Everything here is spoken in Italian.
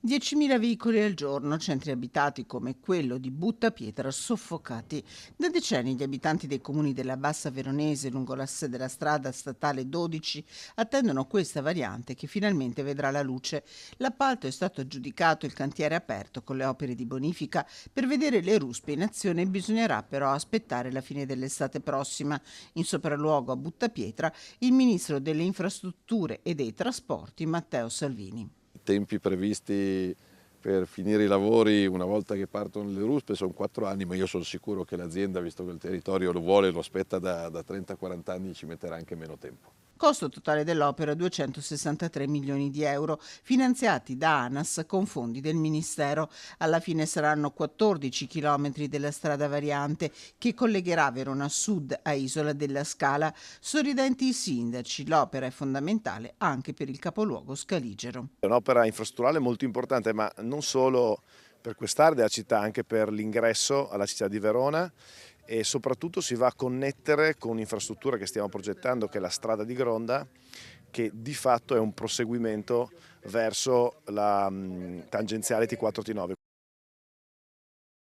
10.000 veicoli al giorno, centri abitati come quello di Buttapietra soffocati. Da decenni gli abitanti dei comuni della Bassa Veronese lungo l'asse della strada statale 12 attendono questa variante che finalmente vedrà la luce. L'appalto è stato aggiudicato, il cantiere è aperto con le opere di bonifica. Per vedere le ruspe in azione bisognerà però aspettare la fine dell'estate prossima. In sopralluogo a Buttapietra il ministro delle infrastrutture e dei trasporti Matteo Salvini. I tempi previsti per finire i lavori una volta che partono le ruspe sono 4 anni, ma io sono sicuro che l'azienda, visto che il territorio lo vuole, lo aspetta da 30-40 anni, ci metterà anche meno tempo. Costo totale dell'opera 263 milioni di euro, finanziati da ANAS con fondi del Ministero. Alla fine saranno 14 chilometri della strada variante che collegherà Verona Sud a Isola della Scala. Sorridenti i sindaci, l'opera è fondamentale anche per il capoluogo scaligero. È un'opera infrastrutturale molto importante, ma non solo per quest'area della città, anche per l'ingresso alla città di Verona, e soprattutto si va a connettere con un'infrastruttura che stiamo progettando, che è la strada di Gronda, che di fatto è un proseguimento verso la tangenziale T4-T9.